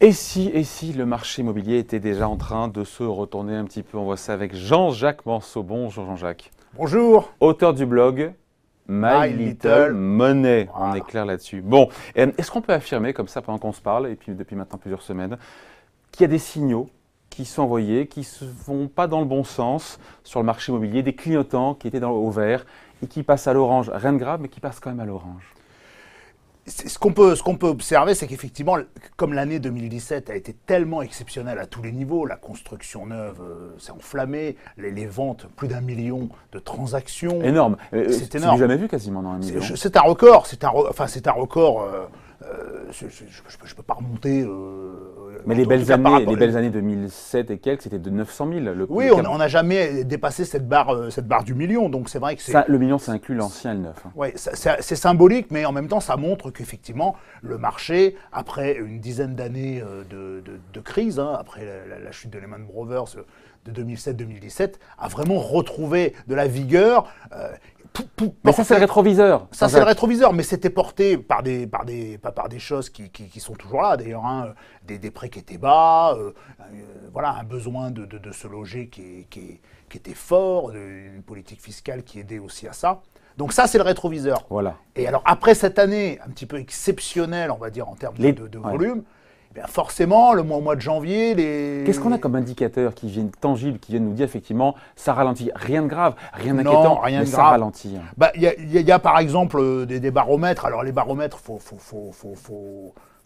Et si le marché immobilier était déjà en train de se retourner un petit peu? On voit ça avec Jean-Jacques Manceau. Bonjour Jean-Jacques. Bonjour. Auteur du blog My Little Money. Voilà. On est clair là-dessus. Bon, est-ce qu'on peut affirmer comme ça pendant qu'on se parle, et puis depuis maintenant plusieurs semaines, qu'il y a des signaux qui sont envoyés, qui ne vont pas dans le bon sens sur le marché immobilier, des clignotants qui étaient au vert et qui passent à l'orange? Rien de grave, mais qui passent quand même à l'orange. Ce qu'on peut observer, c'est qu'effectivement, comme l'année 2017 a été tellement exceptionnelle à tous les niveaux, la construction neuve s'est enflammée, les ventes, plus d'1 million de transactions. Énorme. C'est énorme. C'est jamais vu quasiment dans un million. C'est un record. C'est un record. Je ne peux pas remonter. Mais les belles années 2007 et quelques, c'était de 900 000. Oui, on n'a jamais dépassé cette barre du million. Donc c'est vrai que c'est. Le million, ça inclut l'ancien et le neuf. Oui, c'est symbolique, mais en même temps, ça montre qu'effectivement, le marché, après une dizaine d'années de crise, après la chute de Lehman Brothers de 2007-2017, a vraiment retrouvé de la vigueur. Mais ça, c'est le rétroviseur. Ça, c'est le rétroviseur, mais c'était porté par des choses qui sont toujours là, d'ailleurs, hein, des prix qui étaient bas, voilà, un besoin de se loger qui était fort, une politique fiscale qui aidait aussi à ça. Donc ça, c'est le rétroviseur. Voilà. Et alors, après cette année un petit peu exceptionnelle, on va dire, en termes de volume, eh bien forcément, le mois de janvier, Qu'est-ce qu'on a comme indicateur qui viennent tangibles, qui viennent nous dire effectivement ça ralentit? Rien de grave, rien d'inquiétant, mais ça ralentit. Il y a par exemple des baromètres. Alors les baromètres,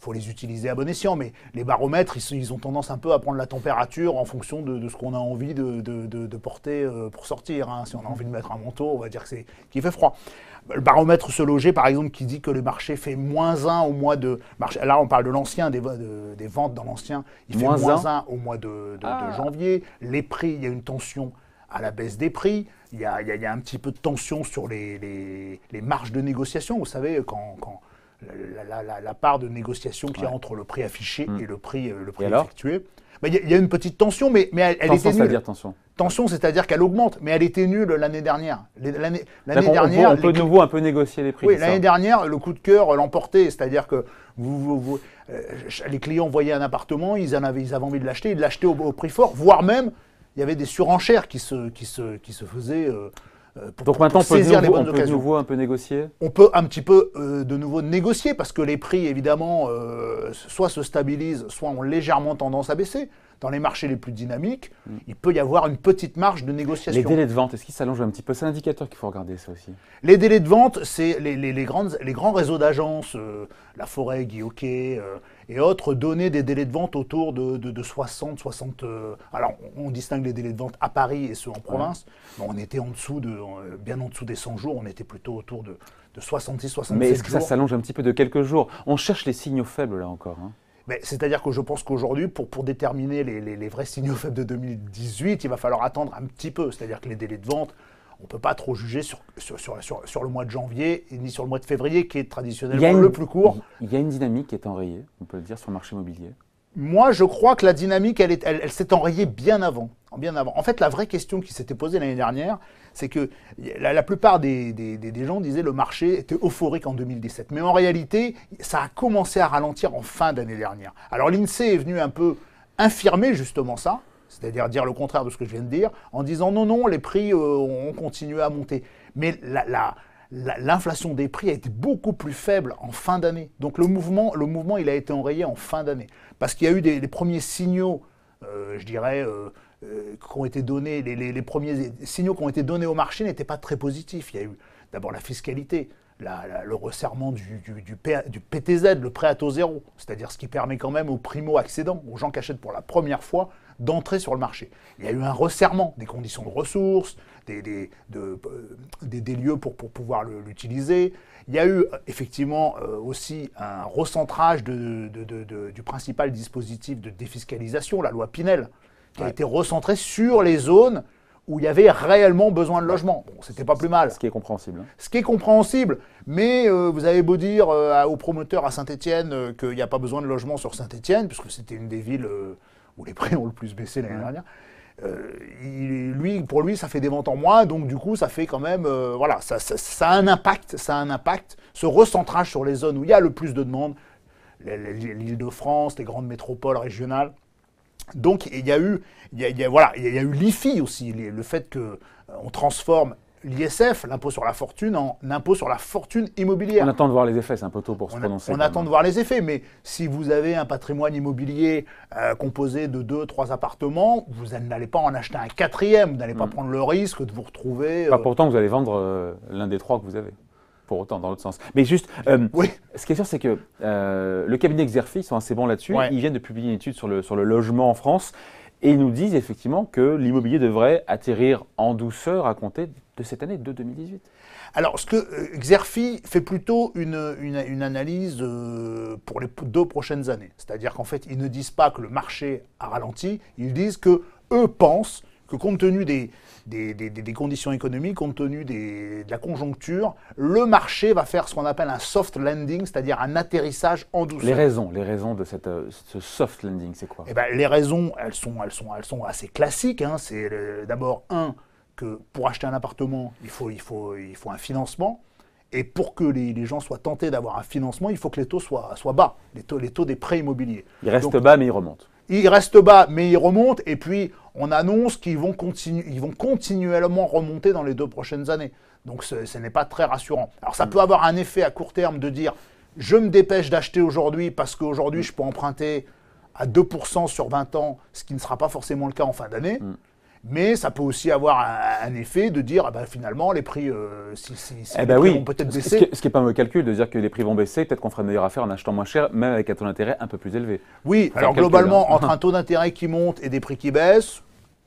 faut les utiliser à bon escient, mais les baromètres, ils ont tendance un peu à prendre la température en fonction de ce qu'on a envie de porter pour sortir. Hein. Si on a envie de mettre un manteau, on va dire qu'il fait froid. Le baromètre Se Loger, par exemple, qui dit que le marché fait -1 au mois de... Là, on parle de l'ancien, des ventes dans l'ancien. Il fait -1 au mois de janvier. Les prix, il y a une tension à la baisse des prix. Il y a un petit peu de tension sur les marges de négociation. Vous savez, quand la part de négociation qu'il y a entre le prix affiché et le prix effectué. Il y a une petite tension, mais elle était nulle. C'est-à-dire tension. Tension, c'est-à-dire qu'elle augmente, mais elle était nulle l'année dernière. L'année dernière, on peut de nouveau un peu négocier les prix. Oui, l'année dernière, le coup de cœur l'emportait, c'est-à-dire que les clients voyaient un appartement, ils avaient envie de l'acheter, ils l'achetaient au prix fort, voire même, il y avait des surenchères qui se faisaient. Donc maintenant, on peut de nouveau un peu négocier? On peut un petit peu de nouveau négocier parce que les prix, évidemment, soit se stabilisent, soit ont légèrement tendance à baisser. Dans les marchés les plus dynamiques, il peut y avoir une petite marge de négociation. Les délais de vente, est-ce qu'ils s'allongent un petit peu? C'est un indicateur qu'il faut regarder, ça aussi. Les délais de vente, c'est les grands réseaux d'agences, La Forêt, Guy Hockey et autres, donnaient des délais de vente autour de 60. Alors, on distingue les délais de vente à Paris et ceux en province. Bon, on était bien en dessous des 100 jours, on était plutôt autour de 66-67 jours. Mais est-ce que ça s'allonge un petit peu de quelques jours? On cherche les signaux faibles, là encore. Hein. C'est-à-dire que je pense qu'aujourd'hui, pour déterminer les vrais signaux faibles de 2018, il va falloir attendre un petit peu. C'est-à-dire que les délais de vente, on ne peut pas trop juger sur le mois de janvier ni sur le mois de février, qui est traditionnellement le plus court. Il y a une dynamique qui est enrayée, on peut le dire, sur le marché immobilier. Moi, je crois que la dynamique, elle s'est enrayée bien avant. En fait, la vraie question qui s'était posée l'année dernière, c'est que la plupart des gens disaient que le marché était euphorique en 2017. Mais en réalité, ça a commencé à ralentir en fin d'année dernière. Alors l'INSEE est venu un peu infirmer justement ça, c'est-à-dire dire le contraire de ce que je viens de dire, en disant non, les prix ont continué à monter. Mais l'inflation des prix a été beaucoup plus faible en fin d'année. Donc le mouvement, il a été enrayé en fin d'année. Parce qu'il y a eu les premiers signaux, je dirais, qui ont été donnés, les premiers signaux qui ont été donnés au marché n'étaient pas très positifs. Il y a eu d'abord la fiscalité, le resserrement du PTZ, le prêt à taux zéro, c'est-à-dire ce qui permet quand même aux primo-accédants, aux gens qui achètent pour la première fois, d'entrer sur le marché. Il y a eu un resserrement des conditions de ressources, des lieux pour pouvoir l'utiliser. Il y a eu effectivement aussi un recentrage du principal dispositif de défiscalisation, la loi Pinel, qui a été recentrée sur les zones où il y avait réellement besoin de logement. Bon, c'était pas plus mal. Ce qui est compréhensible. Ce qui est compréhensible, mais vous avez beau dire aux promoteurs à Saint-Étienne qu'il n'y a pas besoin de logement sur Saint-Étienne, puisque c'était une des villes où les prix ont le plus baissé l'année dernière. pour lui, ça fait des ventes en moins, donc du coup, ça fait quand même, voilà, ça a un impact, ce recentrage sur les zones où il y a le plus de demandes, l'Île-de-France, les grandes métropoles régionales. Donc il y a eu l'IFI aussi, le fait qu'on transforme l'ISF, l'impôt sur la fortune, en impôt sur la fortune immobilière. On attend de voir les effets, c'est un peu tôt pour se prononcer. On attend de voir les effets, mais si vous avez un patrimoine immobilier composé de 2-3 appartements, vous n'allez pas en acheter un quatrième, vous n'allez pas prendre le risque de vous retrouver... Pas pourtant que vous allez vendre l'un des 3 que vous avez, pour autant, dans l'autre sens. Mais juste, oui. Ce qui est sûr, c'est que le cabinet Xerfi, ils sont assez bons là-dessus, ils viennent de publier une étude sur le logement en France, et ils nous disent effectivement que l'immobilier devrait atterrir en douceur à compter de cette année, de 2018. Alors, ce que Xerfi fait plutôt une analyse pour les 2 prochaines années. C'est-à-dire qu'en fait, ils ne disent pas que le marché a ralenti, ils disent qu'eux pensent que compte tenu des conditions économiques, compte tenu de la conjoncture, le marché va faire ce qu'on appelle un soft landing, c'est-à-dire un atterrissage en douceur. Les raisons de ce soft landing, c'est quoi? Eh ben, les raisons, elles sont assez classiques. Hein. C'est d'abord, que pour acheter un appartement, il faut un financement. Et pour que les gens soient tentés d'avoir un financement, il faut que les taux soient bas, les taux des prêts immobiliers. Ils restent bas, mais ils remontent. Ils restent bas, mais ils remontent. Et puis, on annonce qu'ils vont continuellement remonter dans les 2 prochaines années. Donc, ce n'est pas très rassurant. Alors, ça peut avoir un effet à court terme de dire « je me dépêche d'acheter aujourd'hui parce qu'aujourd'hui, je peux emprunter à 2% sur 20 ans, ce qui ne sera pas forcément le cas en fin d'année. Mais ça peut aussi avoir un effet de dire, finalement, les prix, prix vont peut-être baisser. Ce qui n'est pas un mauvais calcul, de dire que les prix vont baisser, peut-être qu'on ferait une meilleure affaire en achetant moins cher, même avec un taux d'intérêt un peu plus élevé. Oui, alors globalement, entre un taux d'intérêt qui monte et des prix qui baissent,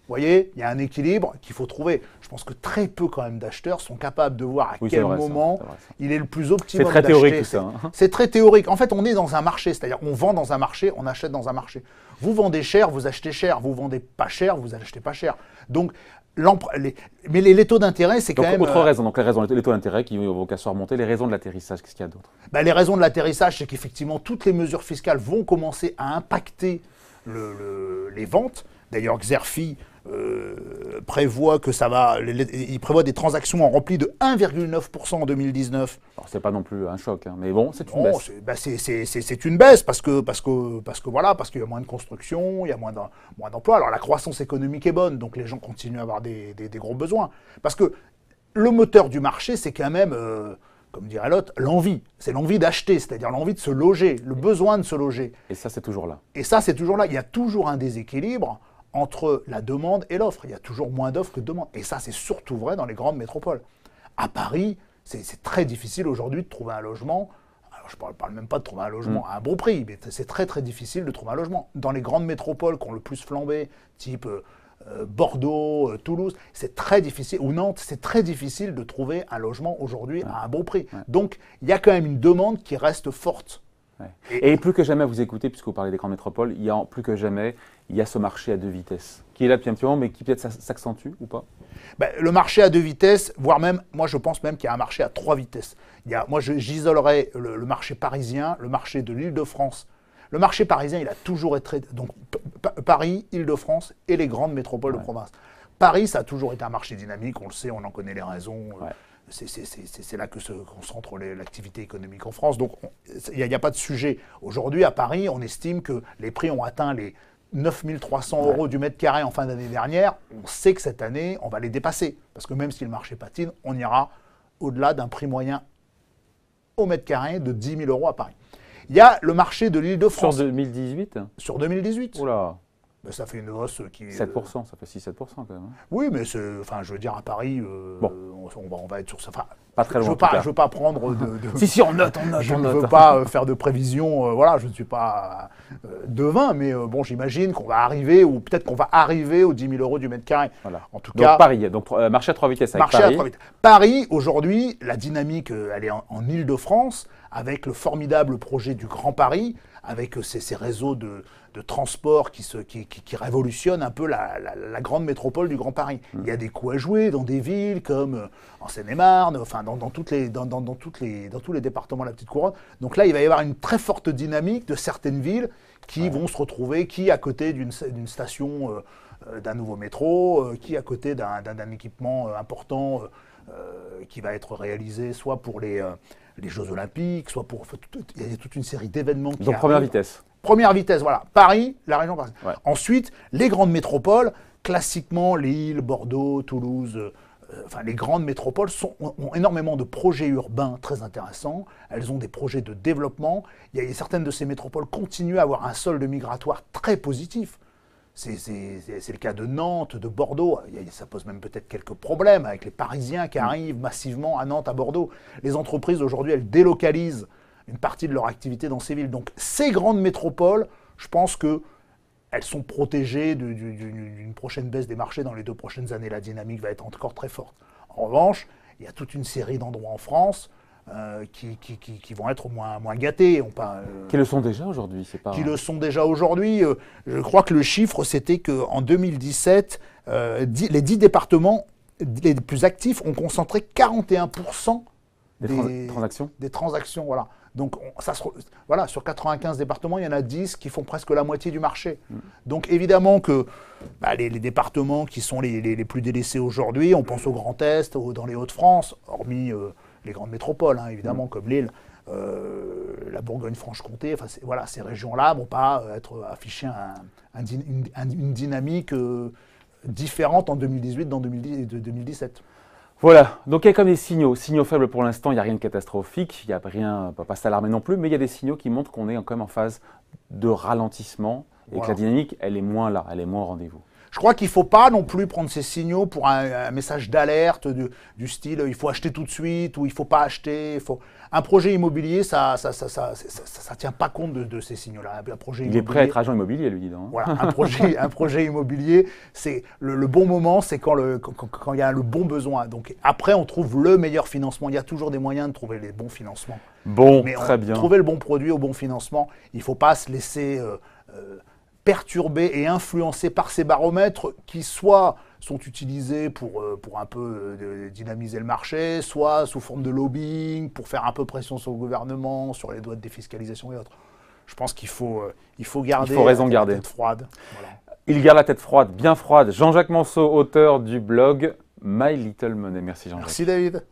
vous voyez, il y a un équilibre qu'il faut trouver. Je pense que très peu quand même d'acheteurs sont capables de voir à quel moment il est le plus optimum d'acheter. C'est très théorique tout ça. C'est très théorique. En fait, on est dans un marché, c'est-à-dire on vend dans un marché, on achète dans un marché. Vous vendez cher, vous achetez cher. Vous vendez pas cher, vous achetez pas cher. Donc, mais les taux d'intérêt, c'est quand même... Autre raison, donc les taux d'intérêt qui vont qu'à se remonter, les raisons de l'atterrissage, qu'est-ce qu'il y a d'autre? Les raisons de l'atterrissage, c'est qu'effectivement, toutes les mesures fiscales vont commencer à impacter les ventes. D'ailleurs, Xerfi prévoit que il prévoit des transactions en repli de 1,9% en 2019. Alors, c'est pas non plus un choc, hein, mais bon, c'est une baisse. C'est une baisse parce qu'il y a moins de construction, il y a moins d'emplois. Alors la croissance économique est bonne, donc les gens continuent à avoir des gros besoins. Parce que le moteur du marché, c'est quand même, comme dirait l'autre, l'envie. C'est l'envie d'acheter, c'est-à-dire l'envie de se loger, le besoin de se loger. Et ça, c'est toujours là. Il y a toujours un déséquilibre entre la demande et l'offre. Il y a toujours moins d'offres que de demande. Et ça, c'est surtout vrai dans les grandes métropoles. À Paris, c'est très difficile aujourd'hui de trouver un logement. Alors, je ne parle même pas de trouver un logement à un bon prix, mais c'est très très difficile de trouver un logement. Dans les grandes métropoles qui ont le plus flambé, type Bordeaux, Toulouse, c'est très difficile, ou Nantes, c'est très difficile de trouver un logement aujourd'hui à un bon prix. Donc, il y a quand même une demande qui reste forte. Et plus que jamais, vous écoutez, puisque vous parlez des grandes métropoles, plus que jamais, il y a ce marché à 2 vitesses, qui est là depuis un petit moment, mais qui peut-être s'accentue ou pas? Le marché à 2 vitesses, voire même, moi je pense même qu'il y a un marché à 3 vitesses. Moi j'isolerais le marché parisien, le marché de l'Île-de-France. Le marché parisien, il a toujours été... Donc Paris, Île-de-France et les grandes métropoles de province. Paris, ça a toujours été un marché dynamique, on le sait, on en connaît les raisons. C'est là que se concentre l'activité économique en France. Donc, il n'y a pas de sujet. Aujourd'hui, à Paris, on estime que les prix ont atteint les 9 300 € du mètre carré en fin d'année dernière. On sait que cette année, on va les dépasser. Parce que même si le marché patine, on ira au-delà d'un prix moyen au mètre carré de 10 000 € à Paris. Il y a le marché de l'Île-de-France. Sur 2018 ? Sur 2018. Oula. Ça fait une hausse qui... 7%, ça fait 6-7% quand même. Oui, mais je veux dire, à Paris, on va être sur ça. Enfin, pas très loin. Je veux pas prendre de... Si, on note. Je ne veux pas faire de prévisions, je ne suis pas devin, mais j'imagine qu'on va arriver, ou peut-être qu'on va arriver aux 10 000 € du mètre carré. Voilà. En tout cas, Paris, marché à 3 vitesses avec Paris. Paris, aujourd'hui, la dynamique, elle est en Île-de-France, avec le formidable projet du Grand Paris, avec ces réseaux de transport qui révolutionnent un peu la grande métropole du Grand Paris. Il y a des coups à jouer dans des villes comme en Seine-et-Marne, enfin dans tous les départements de la Petite Couronne. Donc là, il va y avoir une très forte dynamique de certaines villes qui vont se retrouver, à côté d'une station d'un nouveau métro, qui à côté d'un équipement important qui va être réalisé soit pour les Jeux Olympiques, soit pour... Il y a toute une série d'événements qui Donc première vitesse. Première vitesse, voilà. Paris, la région parisienne. Ouais. Ensuite, les grandes métropoles, classiquement Lille, Bordeaux, Toulouse, enfin les grandes métropoles ont énormément de projets urbains très intéressants. Elles ont des projets de développement. Certaines de ces métropoles continuent à avoir un solde migratoire très positif. C'est le cas de Nantes, de Bordeaux. Ça pose même peut-être quelques problèmes avec les Parisiens qui arrivent massivement à Nantes, à Bordeaux. Les entreprises, aujourd'hui, elles délocalisent une partie de leur activité dans ces villes. Donc ces grandes métropoles, je pense qu'elles sont protégées d'une prochaine baisse des marchés dans les 2 prochaines années. La dynamique va être encore très forte. En revanche, il y a toute une série d'endroits en France qui vont être moins gâtés. Qui le sont déjà aujourd'hui, c'est pas... Qui le sont déjà aujourd'hui. Je crois que le chiffre, c'était qu'en 2017, les 10 départements les plus actifs ont concentré 41% des transactions. Voilà. Donc, voilà, sur 95 départements, il y en a 10 qui font presque la moitié du marché. Donc, évidemment que les départements qui sont les plus délaissés aujourd'hui, on pense au Grand Est, dans les Hauts-de-France, hormis les grandes métropoles, hein, évidemment, comme Lille, la Bourgogne-Franche-Comté, voilà, ces régions-là ne vont pas afficher une dynamique différente en 2018 dans 2017. Voilà, donc il y a comme des signaux faibles pour l'instant, il n'y a rien de catastrophique, il n'y a rien, on ne peut pas s'alarmer non plus, mais il y a des signaux qui montrent qu'on est quand même en phase de ralentissement et que la dynamique, elle est moins là, elle est moins au rendez-vous. Je crois qu'il ne faut pas non plus prendre ces signaux pour un message d'alerte du style il faut acheter tout de suite ou il ne faut pas acheter. Un projet immobilier, ça tient pas compte de ces signaux-là. Il est prêt à être agent immobilier, lui, dis donc. Voilà, un projet immobilier, c'est le bon moment, c'est quand il y a le bon besoin. Donc après, on trouve le meilleur financement. Il y a toujours des moyens de trouver les bons financements. Bon, très bien. Trouver le bon produit au bon financement, il ne faut pas se laisser perturbés et influencés par ces baromètres qui soit sont utilisés pour un peu dynamiser le marché, soit sous forme de lobbying, pour faire un peu pression sur le gouvernement, sur les lois de défiscalisation et autres. Je pense qu'il faut garder la tête froide. Voilà. Il garde la tête froide, bien froide. Jean-Jacques Manceau, auteur du blog My Little Money. Merci Jean-Jacques. Merci David.